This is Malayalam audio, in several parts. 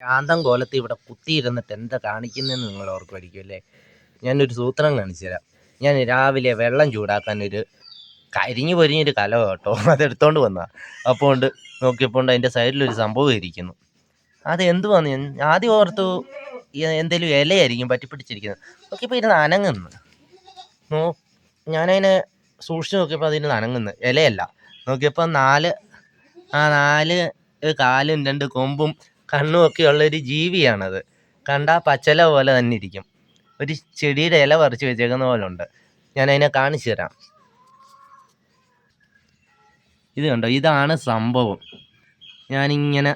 ശാന്തം കോലത്തിൽ ഇവിടെ കുത്തിയിരുന്നിട്ട് എന്താ കാണിക്കുന്നതെന്ന് നിങ്ങൾ ഓർക്കുമായിരിക്കും അല്ലേ? ഞാനൊരു സൂത്രം കാണിച്ചു തരാം. ഞാൻ രാവിലെ വെള്ളം ചൂടാക്കാൻ ഒരു കരിഞ്ഞു പൊരിഞ്ഞൊരു കലം കേട്ടോ, അതെടുത്തോണ്ട് വന്നതാണ്. അപ്പോൾ കൊണ്ട് നോക്കിയപ്പോൾ അതിൻ്റെ സൈഡിലൊരു സംഭവം ഇരിക്കുന്നു. അത് എന്തുവാന്ന് ഞാൻ ആദ്യം ഓർത്തു എന്തേലും ഇലയായിരിക്കും പറ്റിപ്പിടിച്ചിരിക്കുന്നത്. നോക്കിയപ്പോൾ ഇരുന്ന് അനങ്ങുന്നു. ഞാനതിനെ സൂക്ഷിച്ച് നോക്കിയപ്പോൾ അതിന് അനങ്ങുന്നു, ഇലയല്ല. നോക്കിയപ്പോൾ നാല് കാലും 2 കൊമ്പും കണ്ണും ഒക്കെ ഉള്ളൊരു ജീവിയാണത്. കണ്ടാൽ പച്ചല പോലെ തന്നെ ഇരിക്കും. ഒരു ചെടിയുടെ ഇല പറിച്ച് വെച്ചേക്കുന്ന പോലെ ഉണ്ട്. ഞാനതിനെ കാണിച്ചു തരാം. ഇത് കണ്ടോ, ഇതാണ് സംഭവം. ഞാനിങ്ങനെ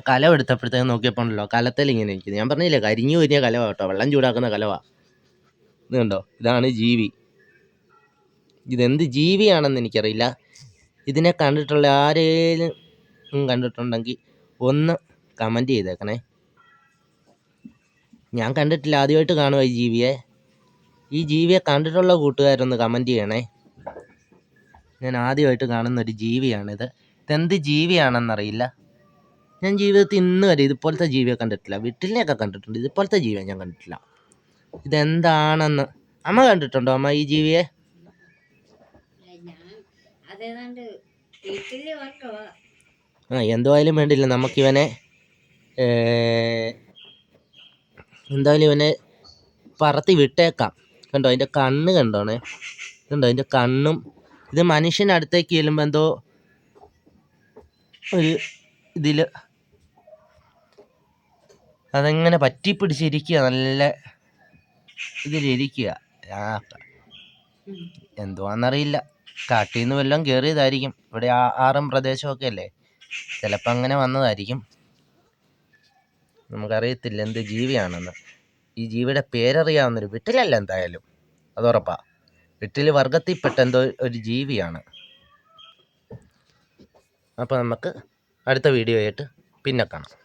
കലം എടുത്തപ്പോഴത്തേക്ക് നോക്കിയപ്പോൾ ഉണ്ടല്ലോ, കലത്തിൽ ഇങ്ങനെ ഇരിക്കുന്നത്. ഞാൻ പറഞ്ഞില്ലേ, കരിഞ്ഞു പൊരിഞ്ഞ കലവാ കേട്ടോ, വെള്ളം ചൂടാക്കുന്ന കലവാ. ഇത് കണ്ടോ, ഇതാണ് ജീവി. ഇതെന്ത് ജീവിയാണെന്ന് എനിക്കറിയില്ല. ഇതിനെ കണ്ടിട്ടുള്ള ആരേലും കണ്ടിട്ടുണ്ടെങ്കിൽ ഒന്ന് കമൻറ്റ് ചെയ്തേക്കണേ. ഞാൻ കണ്ടിട്ടില്ല, ആദ്യമായിട്ട് കാണുക ഈ ജീവിയെ. ഈ ജീവിയെ കണ്ടിട്ടുള്ള കൂട്ടുകാരൊന്ന് കമൻറ്റ് ചെയ്യണേ. ഞാൻ ആദ്യമായിട്ട് കാണുന്നൊരു ജീവിയാണിത്. ഇതെന്ത് ജീവിയാണെന്നറിയില്ല. ഞാൻ ജീവിതത്തിൽ ഇന്ന് വരെ ഇതുപോലത്തെ ജീവിയെ കണ്ടിട്ടില്ല. വീട്ടിലെയൊക്കെ കണ്ടിട്ടുണ്ട്, ഇതുപോലത്തെ ജീവിയെ ഞാൻ കണ്ടിട്ടില്ല. ഇതെന്താണെന്ന് അമ്മ കണ്ടിട്ടുണ്ടോ? അമ്മ ഈ ജീവിയെ എന്തായാലും വേണ്ടില്ല, നമുക്കിവനെ എന്തായാലും ഇവനെ പറത്തി വിട്ടേക്കാം. കണ്ടോ, അതിൻ്റെ കണ്ണ് കണ്ടോണേ, കണ്ടോ അതിൻ്റെ കണ്ണും. ഇത് മനുഷ്യനടുത്തേക്ക് ചെല്ലുമ്പോൾ എന്തോ ഒരു ഇതിൽ അതെങ്ങനെ പറ്റിപ്പിടിച്ചിരിക്കുക, നല്ല ഇതിലിരിക്കുക. എന്തുവാന്നറിയില്ല, കാട്ടിൽ നിന്ന് വല്ലതും കയറിയതായിരിക്കും. ഇവിടെ ആറും പ്രദേശമൊക്കെ അല്ലേ, ചിലപ്പോൾ അങ്ങനെ വന്നതായിരിക്കും. നമുക്കറിയത്തില്ല എന്ത് ജീവിയാണെന്ന്. ഈ ജീവിയുടെ പേരറിയാവുന്നൊരു വിട്ടിലല്ല എന്തായാലും, അതുറപ്പാ. വിട്ടിൽ വർഗത്തിൽപ്പെട്ട എന്തോ ഒരു ജീവിയാണ്. അപ്പോൾ നമുക്ക് അടുത്ത വീഡിയോ ആയിട്ട് പിന്നെ കാണാം.